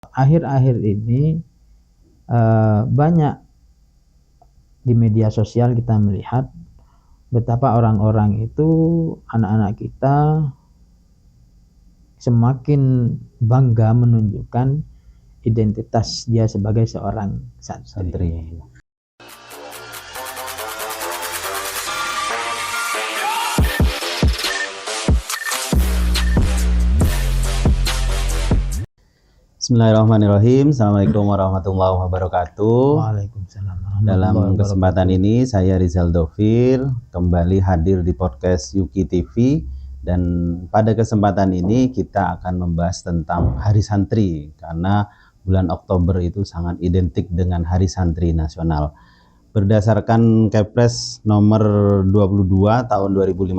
Akhir-akhir ini banyak di media sosial kita melihat betapa orang-orang itu, anak-anak kita semakin bangga menunjukkan identitas dia sebagai seorang santri. Bismillahirrahmanirrahim. Assalamualaikum warahmatullahi wabarakatuh. Waalaikumsalam. Dalam kesempatan ini saya Rizal Dovir kembali hadir di podcast Yuki TV, dan pada kesempatan ini kita akan membahas tentang Hari Santri, karena bulan Oktober itu sangat identik dengan Hari Santri Nasional. Berdasarkan Kepres nomor 22 tahun 2015,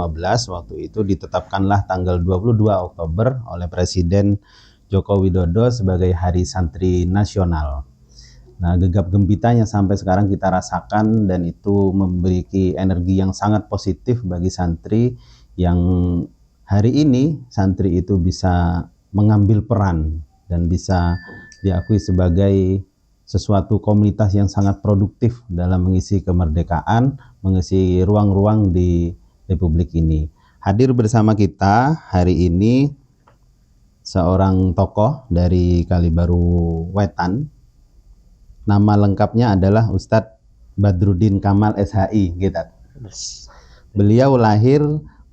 waktu itu ditetapkanlah tanggal 22 Oktober oleh Presiden Joko Widodo sebagai Hari Santri Nasional. Nah, gegap gempitanya sampai sekarang kita rasakan, dan itu memiliki energi yang sangat positif bagi santri, yang hari ini santri itu bisa mengambil peran dan bisa diakui sebagai sesuatu komunitas yang sangat produktif dalam mengisi kemerdekaan, mengisi ruang-ruang di Republik ini. Hadir bersama kita hari ini seorang tokoh dari Kalibaru Wetan. Nama lengkapnya adalah Ustadz Badrudin Kamal SHI gitu. Beliau lahir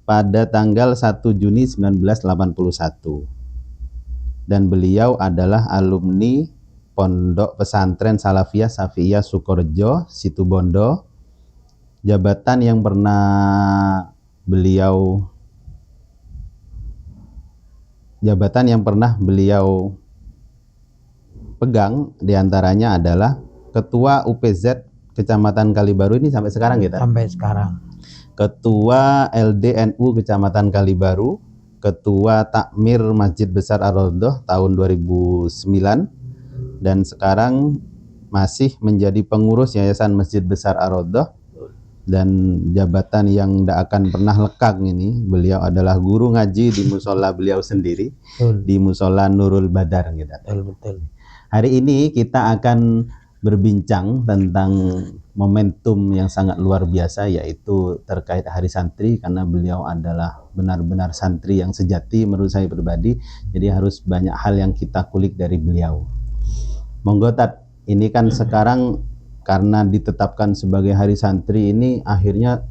pada tanggal 1 Juni 1981, dan beliau adalah alumni Pondok Pesantren Salafiyah Syafi'iyah Sukorejo, Situbondo. Jabatan yang pernah beliau pegang diantaranya adalah Ketua UPZ Kecamatan Kalibaru ini sampai sekarang gitu. Sampai sekarang. Ketua LDNU Kecamatan Kalibaru, Ketua Takmir Masjid Besar Ar-Raudhah tahun 2009, dan sekarang masih menjadi pengurus Yayasan Masjid Besar Ar-Raudhah. Dan jabatan yang tidak akan pernah lekang ini, beliau adalah guru ngaji di musola beliau sendiri, di musola Nurul Badar gitu. Betul. Hari ini kita akan berbincang tentang momentum yang sangat luar biasa, yaitu terkait Hari Santri, karena beliau adalah benar-benar santri yang sejati menurut saya pribadi. Jadi harus banyak hal yang kita kulik dari beliau. Monggo Tat, ini kan sekarang karena ditetapkan sebagai Hari Santri ini, akhirnya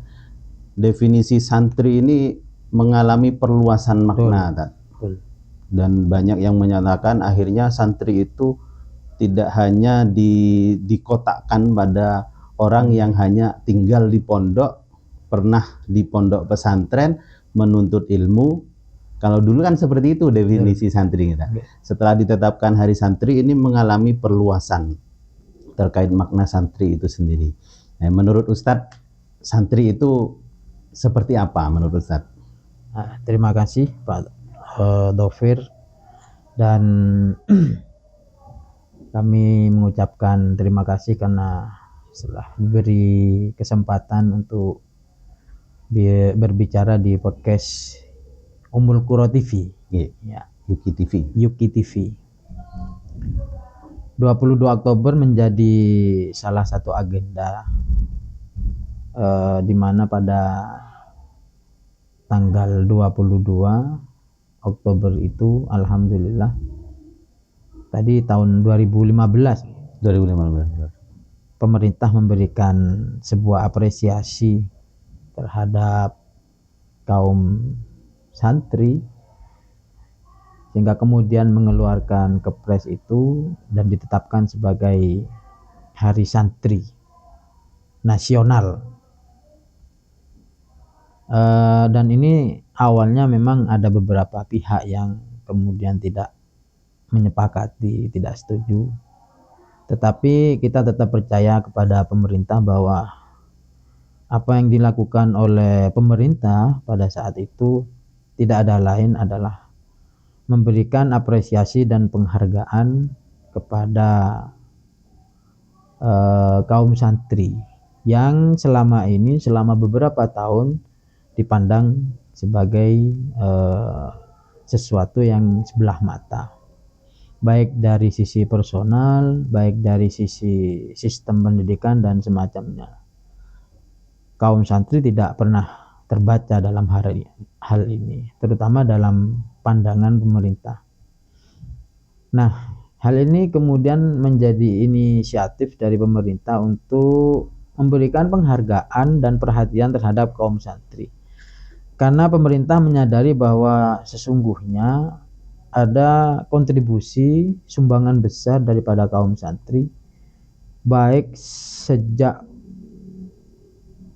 definisi santri ini mengalami perluasan makna, Tat. Dan banyak yang menyatakan akhirnya santri itu tidak hanya dikotakkan pada orang yang hanya tinggal di pondok, pernah di pondok pesantren menuntut ilmu. Kalau dulu kan seperti itu definisi santri kita. Setelah ditetapkan Hari Santri ini mengalami perluasan terkait makna santri itu sendiri. Nah, menurut Ustadz, santri itu seperti apa menurut Ustadz? Terima kasih Pak Dovir, dan kami mengucapkan terima kasih karena setelah diberi kesempatan untuk berbicara di podcast Ummul Qura TV. Ya, Yuki TV. 22 Oktober menjadi salah satu agenda di mana pada tanggal 22 Oktober itu alhamdulillah tadi tahun 2015 pemerintah memberikan sebuah apresiasi terhadap kaum santri, sehingga kemudian mengeluarkan kepres itu dan ditetapkan sebagai Hari Santri Nasional. Dan ini awalnya memang ada beberapa pihak yang kemudian tidak menyepakati, tidak setuju. Tetapi kita tetap percaya kepada pemerintah bahwa apa yang dilakukan oleh pemerintah pada saat itu tidak ada lain adalah memberikan apresiasi dan penghargaan kepada kaum santri yang selama beberapa tahun dipandang sebagai sesuatu yang sebelah mata. baik dari sisi personal, baik dari sisi sistem pendidikan dan semacamnya. Kaum santri tidak pernah terbaca dalam hal ini, terutama dalam pandangan pemerintah. Nah, hal ini kemudian menjadi inisiatif dari pemerintah untuk memberikan penghargaan dan perhatian terhadap kaum santri. Karena pemerintah menyadari bahwa sesungguhnya ada kontribusi sumbangan besar daripada kaum santri, baik sejak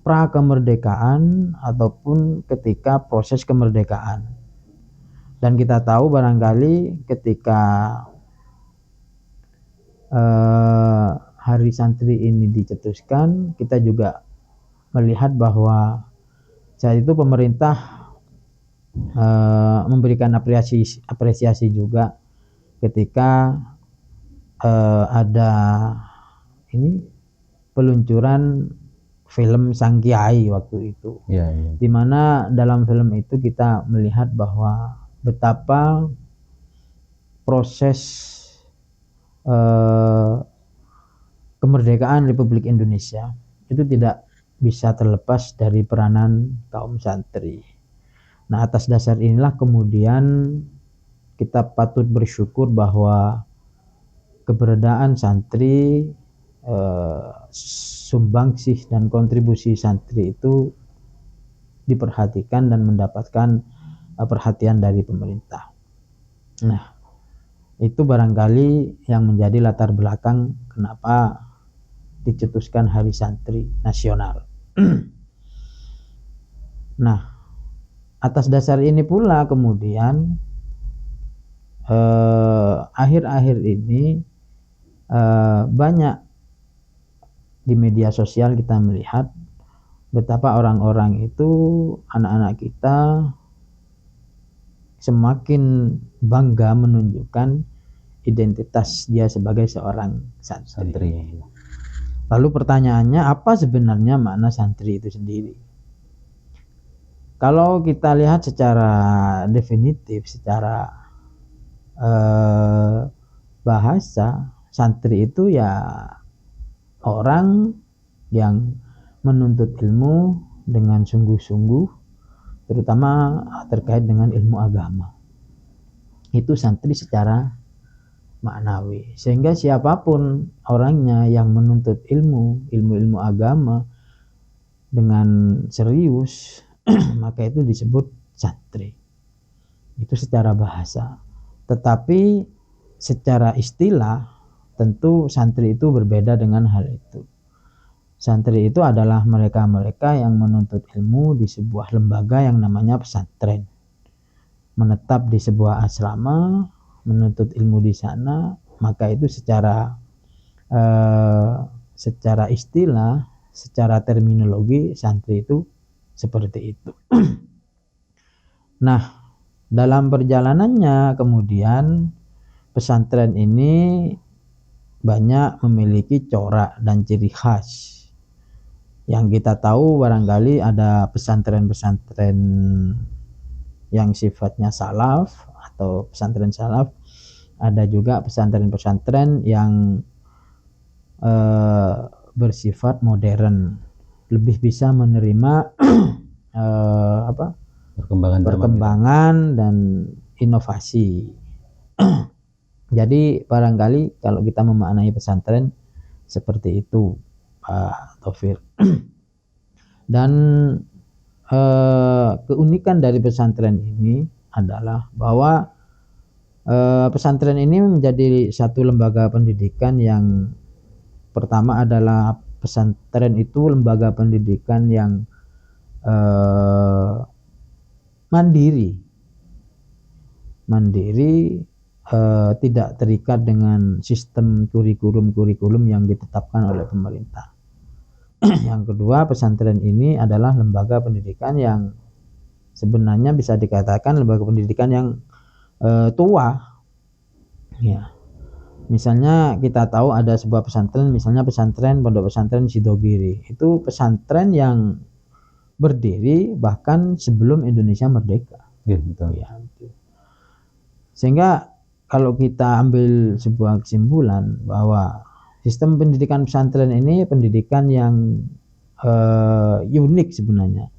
pra kemerdekaan ataupun ketika proses kemerdekaan. Dan kita tahu barangkali ketika Hari Santri ini dicetuskan, kita juga melihat bahwa saat itu pemerintah memberikan apresiasi juga ketika ada ini peluncuran film Sang Kiai waktu itu, dimana dalam film itu kita melihat bahwa betapa proses kemerdekaan Republik Indonesia itu tidak bisa terlepas dari peranan kaum santri. Nah, atas dasar inilah kemudian kita patut bersyukur bahwa keberadaan santri, sumbangsih dan kontribusi santri itu diperhatikan dan mendapatkan perhatian dari pemerintah. Nah, itu barangkali yang menjadi latar belakang kenapa dicetuskan Hari Santri Nasional. Nah, atas dasar ini pula kemudian akhir-akhir ini banyak di media sosial kita melihat betapa orang-orang itu, anak-anak kita semakin bangga menunjukkan identitas dia sebagai seorang santri. Lalu pertanyaannya, apa sebenarnya makna santri itu sendiri? Kalau kita lihat secara definitif, secara bahasa, santri itu ya orang yang menuntut ilmu dengan sungguh-sungguh, terutama terkait dengan ilmu agama. Itu santri secara maknawi. Sehingga siapapun orangnya yang menuntut ilmu agama dengan serius, maka itu disebut santri. Itu secara bahasa. Tetapi secara istilah tentu santri itu berbeda dengan hal itu. Santri itu adalah mereka-mereka yang menuntut ilmu di sebuah lembaga yang namanya pesantren. Menetap di sebuah asrama, menuntut ilmu di sana, maka itu secara istilah, secara terminologi santri itu seperti itu. Nah, dalam perjalanannya kemudian pesantren ini banyak memiliki corak dan ciri khas. Yang kita tahu barangkali ada pesantren-pesantren yang sifatnya salaf atau pesantren salaf, ada juga pesantren-pesantren yang bersifat modern, lebih bisa menerima perkembangan dan inovasi. Jadi barangkali kalau kita memaknai pesantren seperti itu, Pak Taufir. Dan keunikan dari pesantren ini adalah bahwa pesantren ini menjadi satu lembaga pendidikan yang pertama adalah pesantren itu lembaga pendidikan yang mandiri, tidak terikat dengan sistem kurikulum yang ditetapkan oleh pemerintah. Yang kedua, pesantren ini adalah lembaga pendidikan yang sebenarnya bisa dikatakan lembaga pendidikan yang tua. Ya. Misalnya kita tahu ada sebuah pesantren, misalnya Pondok Pesantren Sidogiri. Itu pesantren yang berdiri bahkan sebelum Indonesia merdeka. Ya, betul. Ya, sehingga kalau kita ambil sebuah kesimpulan bahwa sistem pendidikan pesantren ini pendidikan yang unik sebenarnya,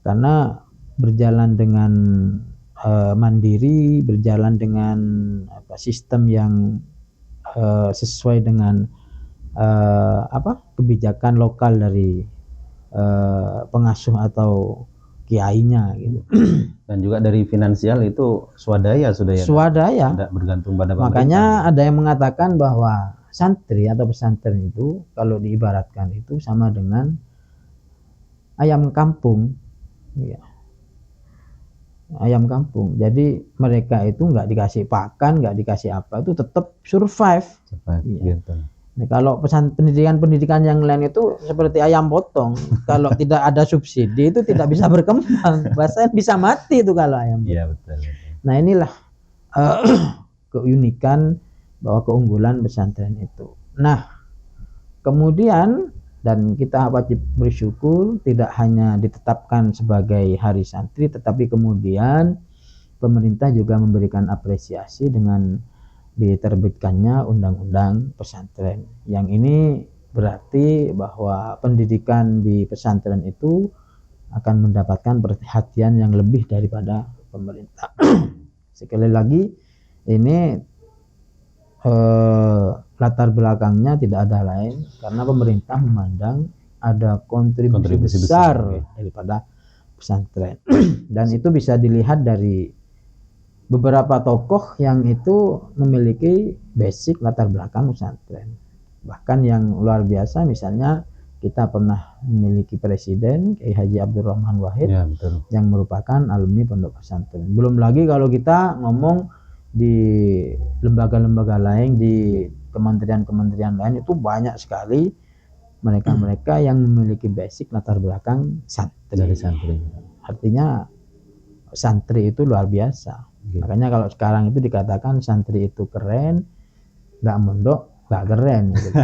karena berjalan dengan mandiri, berjalan dengan sistem yang sesuai dengan kebijakan lokal dari pengasuh atau kiainya gitu. Dan juga dari finansial itu swadaya sudah ya. Swadaya. Tidak bergantung pada pemerintah. Makanya ada yang mengatakan bahwa santri atau pesantren itu kalau diibaratkan itu sama dengan ayam kampung, ya. Ayam kampung. Jadi mereka itu nggak dikasih pakan, nggak dikasih apa, itu tetap survive. Ya. Gitu. Nah, kalau pendidikan yang lain itu seperti ayam potong. Kalau tidak ada subsidi itu tidak bisa berkembang. Bahasanya bisa mati itu kalau ayam. Iya betul. Nah inilah keunikan bahwa keunggulan pesantren itu. Nah kemudian dan kita wajib bersyukur tidak hanya ditetapkan sebagai hari santri, tetapi kemudian pemerintah juga memberikan apresiasi dengan diterbitkannya undang-undang pesantren. Yang ini berarti bahwa pendidikan di pesantren itu akan mendapatkan perhatian yang lebih daripada pemerintah. Sekali lagi ini latar belakangnya tidak ada lain karena pemerintah memandang ada kontribusi besar daripada pesantren. Dan itu bisa dilihat dari beberapa tokoh yang itu memiliki basic latar belakang pesantren. Bahkan yang luar biasa misalnya kita pernah memiliki presiden Kiai Haji Abdurrahman Wahid ya, yang merupakan alumni pondok pesantren. Belum lagi kalau kita ngomong di lembaga-lembaga lain, di kementerian-kementerian lain itu banyak sekali mereka-mereka yang memiliki basic latar belakang santri. Dari santri. Artinya santri itu luar biasa. Makanya kalau sekarang itu dikatakan santri itu keren, nggak mondok nggak keren gitu.